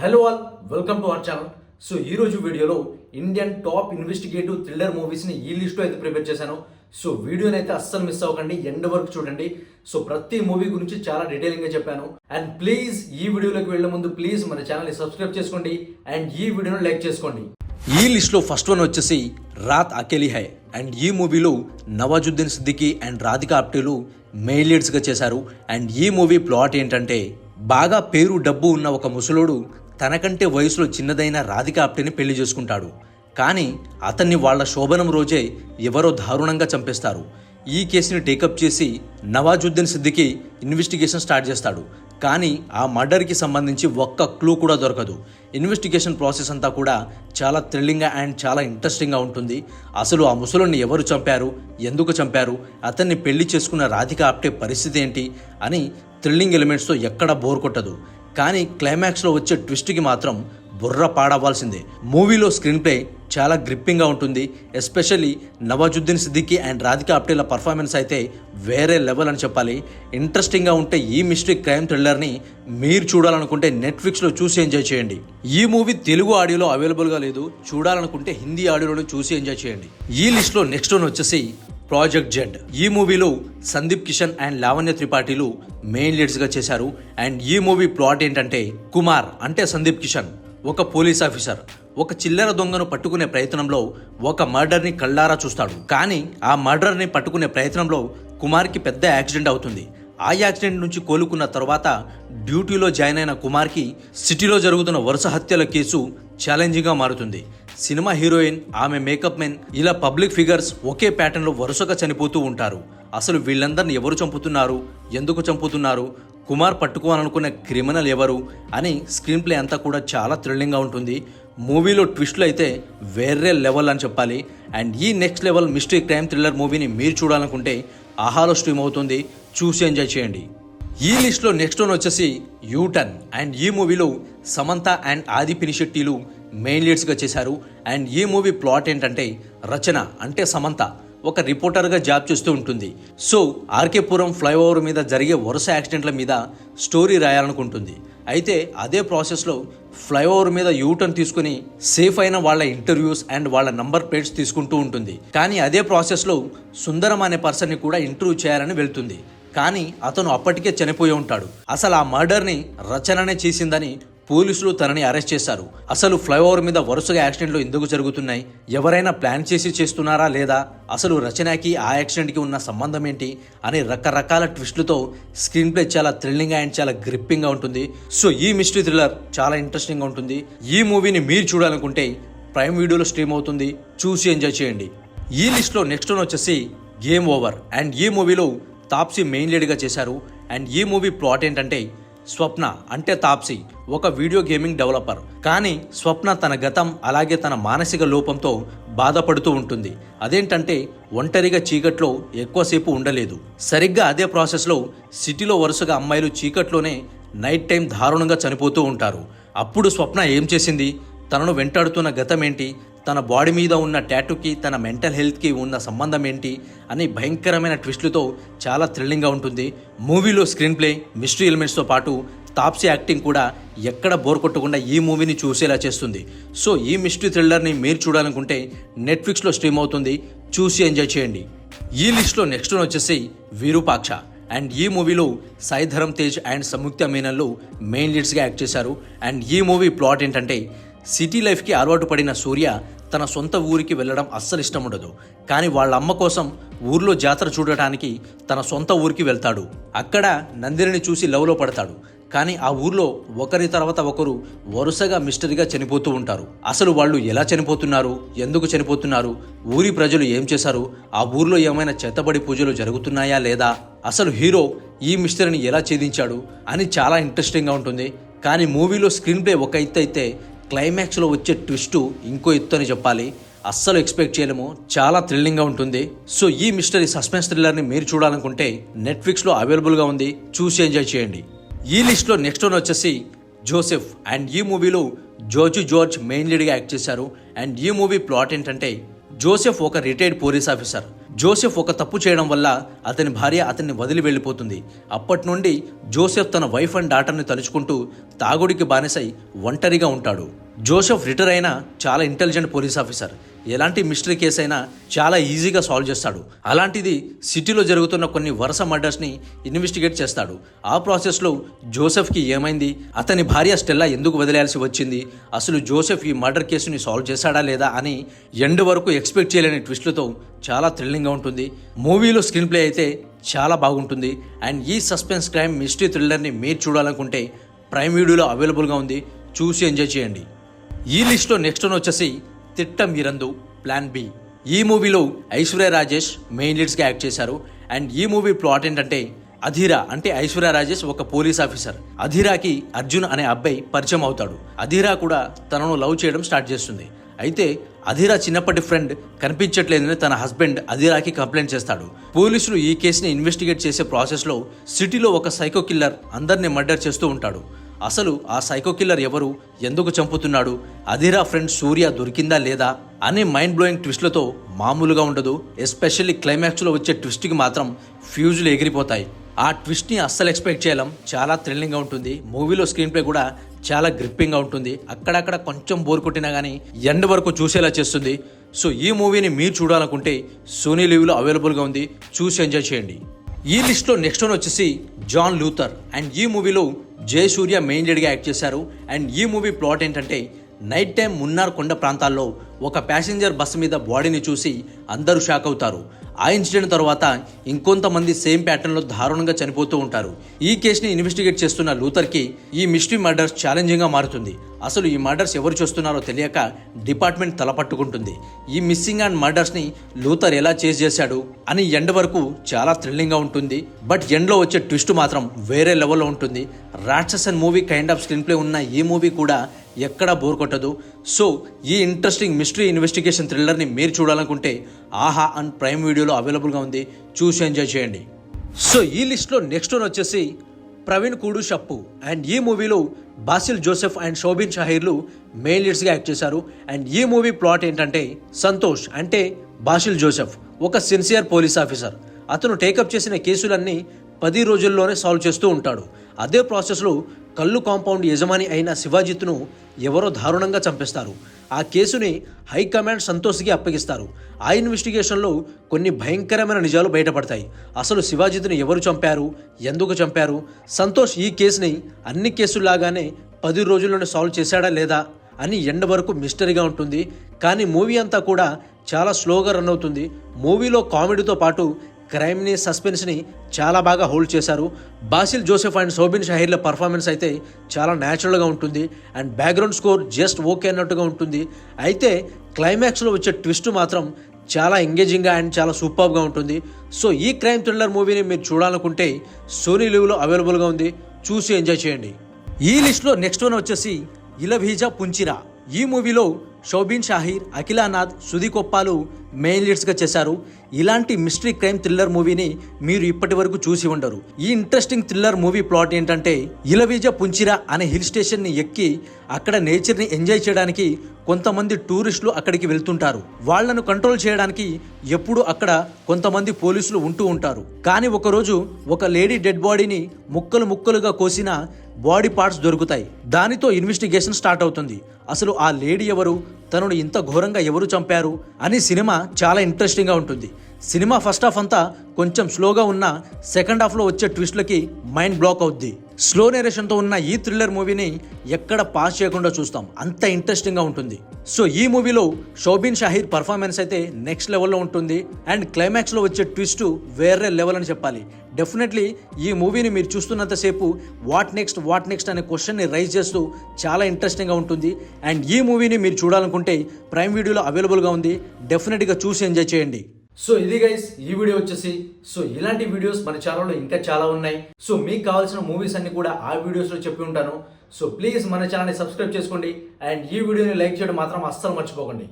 Hello all, welcome to our channel. So ఈ రోజు వీడియోలో ఇండియన్ టాప్ ఇన్వెస్టిగేటివ్ థ్రిల్లర్ మూవీస్ని ఈ లిస్ట్లో అయితే ప్రిపేర్ చేశాను. సో వీడియోని అయితే అస్సలు మిస్ అవ్వకండి, ఎండ్ వరకు చూడండి. సో ప్రతి మూవీ గురించి చాలా డీటెయిలింగ్గా చెప్పాను. అండ్ ప్లీజ్ ఈ వీడియోలోకి వెళ్ళే ముందు ప్లీజ్ మన ఛానల్ని సబ్స్క్రైబ్ చేసుకోండి అండ్ ఈ వీడియోని లైక్ చేసుకోండి. ఈ లిస్ట్లో ఫస్ట్ వన్ వచ్చేసి రాత్ అకేలీ హై. అండ్ ఈ మూవీలో నవాజుద్దీన్ సిద్దికీ అండ్ రాధికా ఆప్టేలు మెయిన్ లీడ్స్గా చేశారు. అండ్ ఈ మూవీ ప్లాట్ ఏంటంటే, బాగా పేరు డబ్బు ఉన్న ఒక ముసలోడు తనకంటే వయసులో చిన్నదైన రాధికా ఆప్టేని పెళ్లి చేసుకుంటాడు. కానీ అతన్ని వాళ్ళ శోభనం రోజే ఎవరో దారుణంగా చంపేస్తారు. ఈ కేసుని టేకప్ చేసి నవాజుద్దీన్ సిద్దికీ ఇన్వెస్టిగేషన్ స్టార్ట్ చేస్తాడు. కానీ ఆ మర్డర్కి సంబంధించి ఒక్క క్లూ కూడా దొరకదు. ఇన్వెస్టిగేషన్ ప్రాసెస్ అంతా కూడా చాలా థ్రిల్లింగ్గా అండ్ చాలా ఇంట్రెస్టింగ్గా ఉంటుంది. అసలు ఆ ముసలుని ఎవరు చంపారు, ఎందుకు చంపారు, అతన్ని పెళ్లి చేసుకున్న రాధికా ఆప్టే పరిస్థితి ఏంటి అని థ్రిల్లింగ్ ఎలిమెంట్స్తో ఎక్కడ బోర్ కొట్టదు. కానీ క్లైమాక్స్లో వచ్చే ట్విస్ట్కి మాత్రం బుర్ర పాడవ్వాల్సిందే. మూవీలో స్క్రీన్ ప్లే చాలా గ్రిప్పింగ్గా ఉంటుంది. ఎస్పెషల్లీ నవాజుద్దీన్ సిద్దికీ అండ్ రాధికా ఆప్టేల పర్ఫార్మెన్స్ అయితే వేరే లెవెల్ అని చెప్పాలి. ఇంట్రెస్టింగ్గా ఉంటే ఈ మిస్టరీ క్రైమ్ థ్రిల్లర్ని మీరు చూడాలనుకుంటే నెట్ఫ్లిక్స్లో చూసి ఎంజాయ్ చేయండి. ఈ మూవీ తెలుగు ఆడియోలో అవైలబుల్గా లేదు, చూడాలనుకుంటే హిందీ ఆడియోలో చూసి ఎంజాయ్ చేయండి. ఈ లిస్ట్లో నెక్స్ట్ వన్ వచ్చేసి ప్రాజెక్ట్ జెడ్. ఈ మూవీలో సందీప్ కిషన్ అండ్ లావణ్య త్రిపాఠిలు మెయిన్ లీడ్స్గా చేశారు. అండ్ ఈ మూవీ ప్లాట్ ఏంటంటే, కుమార్ అంటే సందీప్ కిషన్ ఒక పోలీస్ ఆఫీసర్ ఒక చిల్లర దొంగను పట్టుకునే ప్రయత్నంలో ఒక మర్డర్ని కళ్ళారా చూస్తాడు. కానీ ఆ మర్డర్ని పట్టుకునే ప్రయత్నంలో కుమార్కి పెద్ద యాక్సిడెంట్ అవుతుంది. ఆ యాక్సిడెంట్ నుంచి కోలుకున్న తర్వాత డ్యూటీలో జాయిన్ అయిన కుమార్కి సిటీలో జరుగుతున్న వరుస హత్యల కేసు ఛాలెంజింగ్గా మారుతుంది. సినిమా హీరోయిన్, ఆమె మేకప్ మెన్, ఇలా పబ్లిక్ ఫిగర్స్ ఒకే ప్యాటర్న్లో వరుసగా చనిపోతూ ఉంటారు. అసలు వీళ్ళందరిని ఎవరు చంపుతున్నారు, ఎందుకు చంపుతున్నారు, కుమార్ పట్టుకోవాలనుకున్న క్రిమినల్ ఎవరు అని స్క్రీన్ ప్లే అంతా కూడా చాలా థ్రిల్లింగ్గా ఉంటుంది. మూవీలో ట్విస్ట్లు అయితే వేరే లెవెల్ అని చెప్పాలి. అండ్ ఈ next level mystery crime thriller మూవీని మీరు చూడాలనుకుంటే ఆహాలో స్ట్రీమ్ అవుతుంది, చూసి ఎంజాయ్ చేయండి. ఈ లిస్ట్లో నెక్స్ట్ వన్ వచ్చేసి యూటర్న్. అండ్ ఈ మూవీలో సమంత అండ్ ఆది పినిశెట్టిలు మెయిన్ లీడ్స్గా చేశారు. అండ్ ఈ మూవీ ప్లాట్ ఏంటంటే, రచన అంటే సమంత ఒక రిపోర్టర్గా జాబ్ చేస్తూ ఉంటుంది. సో ఆర్కేపురం ఫ్లైఓవర్ మీద జరిగే వరుస యాక్సిడెంట్ల మీద స్టోరీ రాయాలనుకుంటుంది. అయితే అదే ప్రాసెస్లో ఫ్లైఓవర్ మీద యూటర్న్ తీసుకుని సేఫ్ అయిన వాళ్ళ ఇంటర్వ్యూస్ అండ్ వాళ్ళ నంబర్ ప్లేట్స్ తీసుకుంటూ ఉంటుంది. కానీ అదే ప్రాసెస్లో సుందరం అనే పర్సన్ని కూడా ఇంటర్వ్యూ చేయాలని వెళ్తుంది. కానీ అతను అప్పటికే చనిపోయి ఉంటాడు. అసలు ఆ మర్డర్ని రచననే చేసిందని పోలీసులు తనని అరెస్ట్ చేశారు. అసలు ఫ్లైఓవర్ మీద వరుసగా యాక్సిడెంట్లు ఎందుకు జరుగుతున్నాయి, ఎవరైనా ప్లాన్ చేసి చేస్తున్నారా లేదా, అసలు రచనకి ఆ యాక్సిడెంట్కి ఉన్న సంబంధం ఏంటి అని రకరకాల ట్విస్టులతో స్క్రీన్ ప్లే చాలా థ్రిల్లింగ్గా అండ్ చాలా గ్రిప్పింగ్గా ఉంటుంది. సో ఈ మిస్టరీ థ్రిల్లర్ చాలా ఇంట్రెస్టింగ్గా ఉంటుంది. ఈ మూవీని మీరు చూడాలనుకుంటే ప్రైమ్ వీడియోలో స్ట్రీమ్ అవుతుంది, చూసి ఎంజాయ్ చేయండి. ఈ లిస్ట్లో నెక్స్ట్ వన్ వచ్చేసి గేమ్ ఓవర్. అండ్ ఈ మూవీలో తాప్సీ మెయిన్ లీడ్గా చేశారు. అండ్ ఈ మూవీ ప్లాట్ ఏంటంటే, స్వప్న అంటే తాప్సీ ఒక వీడియో గేమింగ్ డెవలపర్. కానీ స్వప్న తన గతం అలాగే తన మానసిక లోపంతో బాధపడుతూ ఉంటుంది. అదేంటంటే, ఒంటరిగా చీకట్లో ఎక్కువసేపు ఉండలేదు. సరిగ్గా అదే ప్రాసెస్లో సిటీలో వరుసగా అమ్మాయిలు చీకట్లోనే నైట్ టైం దారుణంగా చనిపోతూ ఉంటారు. అప్పుడు స్వప్న ఏం చేసింది, తనను వెంటాడుతున్న గతం ఏంటి, తన బాడీ మీద ఉన్న టాటూకి తన మెంటల్ హెల్త్కి ఉన్న సంబంధం ఏంటి అని భయంకరమైన ట్విస్టులతో చాలా థ్రిల్లింగ్గా ఉంటుంది. మూవీలో స్క్రీన్ ప్లే, మిస్టరీ ఎలిమెంట్స్తో పాటు తాప్సీ యాక్టింగ్ కూడా ఎక్కడ బోర్ కొట్టకుండా ఈ మూవీని చూసేలా చేస్తుంది. సో ఈ మిస్టరీ థ్రిల్లర్ని మీరు చూడాలనుకుంటే నెట్ఫ్లిక్స్లో స్ట్రీమ్ అవుతుంది, చూసి ఎంజాయ్ చేయండి. ఈ లిస్ట్లో నెక్స్ట్ వన్ వచ్చేసి విరూపాక్ష. అండ్ ఈ మూవీలో సాయి ధరమ్ తేజ్ అండ్ సంయుక్త మీనన్లు మెయిన్ లీడ్స్గా యాక్ట్ చేశారు. అండ్ ఈ మూవీ ప్లాట్ ఏంటంటే, సిటీ లైఫ్కి అలవాటు పడిన సూర్య తన సొంత ఊరికి వెళ్ళడం అస్సలు ఇష్టం ఉండదు. కానీ వాళ్ళ అమ్మ కోసం ఊర్లో జాతర చూడటానికి తన సొంత ఊరికి వెళ్తాడు. అక్కడ నందినిని చూసి లవ్లో పడతాడు. కానీ ఆ ఊర్లో ఒకరి తర్వాత ఒకరు వరుసగా మిస్టరీగా చనిపోతూ ఉంటారు. అసలు వాళ్ళు ఎలా చనిపోతున్నారు, ఎందుకు చనిపోతున్నారు, ఊరి ప్రజలు ఏం చేశారు, ఆ ఊర్లో ఏమైనా చేతబడి పూజలు జరుగుతున్నాయా లేదా, అసలు హీరో ఈ మిస్టరీని ఎలా ఛేదించాడు అని చాలా ఇంట్రెస్టింగ్గా ఉంటుంది. కానీ మూవీలో స్క్రీన్ ప్లే ఒక ఎత్తు అయితే క్లైమాక్స్లో వచ్చే ట్విస్టు ఇంకో ఎత్తు అని చెప్పాలి. అస్సలు ఎక్స్పెక్ట్ చేయలేము, చాలా థ్రిల్లింగ్గా ఉంటుంది. సో ఈ మిస్టరీ సస్పెన్స్ థ్రిల్లర్ని మీరు చూడాలనుకుంటే నెట్ఫ్లిక్స్లో అవైలబుల్గా ఉంది, చూసి ఎంజాయ్ చేయండి. ఈ లిస్ట్లో నెక్స్ట్ వన్ వచ్చేసి జోసెఫ్. అండ్ ఈ మూవీలో జోజు జార్జ్ మెయిన్ లీడ్గా యాక్ట్ చేశారు. అండ్ ఈ మూవీ ప్లాట్ ఏంటంటే, జోసెఫ్ ఒక రిటైర్డ్ పోలీస్ ఆఫీసర్. జోసెఫ్ ఒక తప్పు చేయడం వల్ల అతని భార్య అతన్ని వదిలి వెళ్ళిపోతుంది. అప్పటి నుండి జోసెఫ్ తన వైఫ్ అండ్ డాటర్ని తలుచుకుంటూ తాగుడికి బానిసై ఒంటరిగా ఉంటాడు. జోసెఫ్ రిటైర్ అయిన చాలా ఇంటెలిజెంట్ పోలీస్ ఆఫీసర్. ఎలాంటి మిస్టరీ కేసు అయినా చాలా ఈజీగా సాల్వ్ చేస్తాడు. అలాంటిది సిటీలో జరుగుతున్న కొన్ని వరుస మర్డర్స్ని ఇన్వెస్టిగేట్ చేస్తాడు. ఆ ప్రాసెస్లో జోసెఫ్కి ఏమైంది, అతని భార్య స్టెల్లా ఎందుకు వదిలేయాల్సి వచ్చింది, అసలు జోసెఫ్ ఈ మర్డర్ కేసుని సాల్వ్ చేశాడా లేదా అని ఎండ్ వరకు ఎక్స్పెక్ట్ చేయలేని ట్విస్టులతో చాలా థ్రిల్లింగ్గా ఉంటుంది. మూవీలో స్క్రీన్ ప్లే అయితే చాలా బాగుంటుంది. అండ్ ఈ సస్పెన్స్ క్రైమ్ మిస్టరీ థ్రిల్లర్ని మీరు చూడాలనుకుంటే ప్రైమ్ వీడియోలో అవైలబుల్గా ఉంది, చూసి ఎంజాయ్ చేయండి. ఈ లిస్ట్లో నెక్స్ట్ వన్ వచ్చేసి తిట్టం ఇరందు ప్లాన్ బి. ఈ మూవీలో ఐశ్వర్య రాజేష్ మెయిన్ లీడ్స్గా యాక్ట్ చేశారు. అండ్ ఈ మూవీ ప్లాట్ ఏంటంటే అధీరా అంటే ఐశ్వర్య రాజేష్ ఒక పోలీస్ ఆఫీసర్. అధీరాకి అర్జున్ అనే అబ్బాయి పరిచయం అవుతాడు. అధీరా కూడా తనను లవ్ చేయడం స్టార్ట్ చేస్తుంది. అయితే అధీరా చిన్నప్పటి ఫ్రెండ్ కనిపించట్లేదని తన హస్బెండ్ అధీరాకి కంప్లైంట్ చేస్తాడు. పోలీసులు ఈ కేసుని ఇన్వెస్టిగేట్ చేసే ప్రాసెస్లో సిటీలో ఒక సైకో కిల్లర్ అందరినీ మర్డర్ చేస్తూ ఉంటాడు. అసలు ఆ సైకో కిల్లర్ ఎవరు, ఎందుకు చంపుతున్నాడు, అధీరా ఫ్రెండ్ సూర్య దొరికిందా లేదా అనే మైండ్ బ్లోయింగ్ ట్విస్ట్లతో మామూలుగా ఉండదు. ఎస్పెషల్లీ క్లైమాక్స్లో వచ్చే ట్విస్ట్కి మాత్రం ఫ్యూజులు ఎగిరిపోతాయి. ఆ ట్విస్ట్ని అస్సలు ఎక్స్పెక్ట్ చేయలేం. చాలా థ్రిల్లింగ్గా ఉంటుంది. మూవీలో స్క్రీన్ ప్లే కూడా చాలా గ్రిప్పింగ్గా ఉంటుంది. అక్కడక్కడ కొంచెం బోర్ కొట్టినా కానీ ఎండ్ వరకు చూసేలా చేస్తుంది. సో ఈ మూవీని మీరు చూడాలనుకుంటే సోనీ లీవ్లో అవైలబుల్గా ఉంది, చూసి ఎంజాయ్ చేయండి. ఈ లిస్ట్లో నెక్స్ట్ వన్ వచ్చేసి జాన్ లూథర్. అండ్ ఈ మూవీలో జయసూర్య మెయిన్ లీడ్గా యాక్ట్ చేశారు. అండ్ ఈ మూవీ ప్లాట్ ఏంటంటే నైట్ టైం మున్నార్ కొండ ప్రాంతాల్లో ఒక ప్యాసింజర్ బస్సు మీద బాడీని చూసి అందరూ షాక్ అవుతారు. ఆ ఇన్సిడెంట్ తర్వాత ఇంకొంతమంది సేమ్ ప్యాటర్న్లో దారుణంగా చనిపోతూ ఉంటారు. ఈ కేసుని ఇన్వెస్టిగేట్ చేస్తున్న లూథర్కి ఈ మిస్టరీ మర్డర్స్ ఛాలెంజింగ్గా మారుతుంది. అసలు ఈ మర్డర్స్ ఎవరు చేస్తున్నారో తెలియక డిపార్ట్మెంట్ తలపట్టుకుంటుంది. ఈ మిస్సింగ్ అండ్ మర్డర్స్ని లూథర్ ఎలా చేజ్ చేశాడు అని ఎండ్ వరకు చాలా థ్రిల్లింగ్గా ఉంటుంది. బట్ ఎండ్లో వచ్చే ట్విస్ట్ మాత్రం వేరే లెవెల్లో ఉంటుంది. Ratsasan movie kind off screen play ఉన్న ఈ మూవీ కూడా ఎక్కడా బోర్ కొట్టదు. సో ఈ ఇంట్రెస్టింగ్ మిస్టరీ ఇన్వెస్టిగేషన్ థ్రిల్లర్ని మీరు చూడాలనుకుంటే ఆహా అండ్ ప్రైమ్ వీడియోలో అవైలబుల్గా ఉంది, చూసి ఎంజాయ్ చేయండి. సో ఈ లిస్ట్లో నెక్స్ట్ వన్ వచ్చేసి ప్రవీణ్ కూడు షప్పు. అండ్ ఈ మూవీలో బాసిల్ జోసెఫ్ అండ్ షోబిన్ షాహీర్లు మెయిన్ లీడ్స్గా యాక్ట్ చేశారు. అండ్ ఈ మూవీ ప్లాట్ ఏంటంటే సంతోష్ అంటే బాసిల్ జోసెఫ్ ఒక సిన్సియర్ పోలీస్ ఆఫీసర్. అతను టేకప్ చేసిన కేసులన్నీ 10 రోజుల్లోనే సాల్వ్ చేస్తూ ఉంటాడు. అదే ప్రాసెస్లో కల్లు కాంపౌండ్ యజమాని అయిన శివాజిత్ను ఎవరో దారుణంగా చంపేస్తారు. ఆ కేసుని హైకమాండ్ సంతోష్కి అప్పగిస్తారు. ఆ ఇన్వెస్టిగేషన్లో కొన్ని భయంకరమైన నిజాలు బయటపడతాయి. అసలు శివాజిత్ను ఎవరు చంపారు, ఎందుకు చంపారు, సంతోష్ ఈ కేసుని అన్ని కేసుల్లాగానే 10 రోజుల్లోనే సాల్వ్ చేశాడా లేదా అని ఎండ్ వరకు మిస్టరీగా ఉంటుంది. కానీ మూవీ అంతా కూడా చాలా స్లోగా రన్ అవుతుంది. మూవీలో కామెడీతో పాటు క్రైమ్ని, సస్పెన్స్ని చాలా బాగా హోల్డ్ చేశారు. బాసిల్ జోసెఫ్ అండ్ షోబిన్ షాహీర్ల పర్ఫార్మెన్స్ అయితే చాలా న్యాచురల్గా ఉంటుంది. And background score just okay అన్నట్టుగా ఉంటుంది. అయితే క్లైమాక్స్లో వచ్చే ట్విస్ట్ మాత్రం చాలా ఎంగేజింగ్గా అండ్ చాలా సూపర్గా ఉంటుంది. సో ఈ క్రైమ్ థ్రిల్లర్ మూవీని మీరు చూడాలనుకుంటే సోనీ లీవ్లో అవైలబుల్గా ఉంది, చూసి ఎంజాయ్ చేయండి. ఈ లిస్ట్లో నెక్స్ట్ వన్ వచ్చేసి ఇలభీజా పుంచిరా. ఈ మూవీలో షోబిన్ షాహీర్, అఖిలానాథ్, సుధీకొప్పాలు మెయిన్ లీడ్స్గా చేశారు. ఇలాంటి మిస్టరీ క్రైమ్ థ్రిల్లర్ మూవీని మీరు ఇప్పటి వరకు చూసి ఉండరు. ఈ ఇంట్రెస్టింగ్ థ్రిల్లర్ మూవీ ప్లాట్ ఏంటంటే ఇలవీజా పుంచిరా అనే హిల్ స్టేషన్ని ఎక్కి అక్కడ నేచర్ని ఎంజాయ్ చేయడానికి కొంతమంది టూరిస్టులు అక్కడికి వెళ్తుంటారు. వాళ్లను కంట్రోల్ చేయడానికి ఎప్పుడు అక్కడ కొంతమంది పోలీసులు ఉంటూ ఉంటారు. కానీ ఒకరోజు ఒక లేడీ డెడ్ బాడీని ముక్కలు ముక్కలుగా కోసిన బాడీ పార్ట్స్ దొరుకుతాయి. దానితో ఇన్వెస్టిగేషన్ స్టార్ట్ అవుతుంది. అసలు ఆ లేడీ ఎవరు, తనను ఇంత ఘోరంగా ఎవరు చంపారు అని సినిమా చాలా ఇంట్రెస్టింగ్గా ఉంటుంది. సినిమా ఫస్ట్ హాఫ్ అంతా కొంచెం స్లోగా ఉన్న సెకండ్ హాఫ్లో వచ్చే ట్విస్ట్లకి మైండ్ బ్లాక్ అవుద్ది. స్లో నేరేషన్తో ఉన్న ఈ థ్రిల్లర్ మూవీని ఎక్కడ పాస్ చేయకుండా చూస్తాం, అంత ఇంట్రెస్టింగ్గా ఉంటుంది. సో ఈ మూవీలో షోబిన్ షాహీర్ పర్ఫార్మెన్స్ అయితే నెక్స్ట్ లెవెల్లో ఉంటుంది. అండ్ క్లైమాక్స్లో వచ్చే ట్విస్ట్ వేరే లెవెల్ అని చెప్పాలి. డెఫినెట్లీ ఈ మూవీని మీరు చూస్తున్నంతసేపు వాట్ నెక్స్ట్ అనే క్వశ్చన్ని రైజ్ చేస్తూ చాలా ఇంట్రెస్టింగ్గా ఉంటుంది. అండ్ ఈ మూవీని మీరు చూడాలనుకుంటే ప్రైమ్ వీడియోలో అవైలబుల్గా ఉంది, డెఫినెట్గా చూసి ఎంజాయ్ చేయండి. సో ఇది గైస్ ఈ వీడియో వచ్చేసి, సో ఇలాంటి వీడియోస్ మన ఛానల్లో ఇంకా చాలా ఉన్నాయి. సో మీకు కావాల్సిన మూవీస్ అన్ని కూడా ఆ వీడియోస్లో చెప్పి ఉంటాను. సో ప్లీజ్ మన ఛానల్ని సబ్స్క్రైబ్ చేసుకోండి. అండ్ ఈ వీడియోని లైక్ చేయడం మాత్రం అస్సలు మర్చిపోకండి.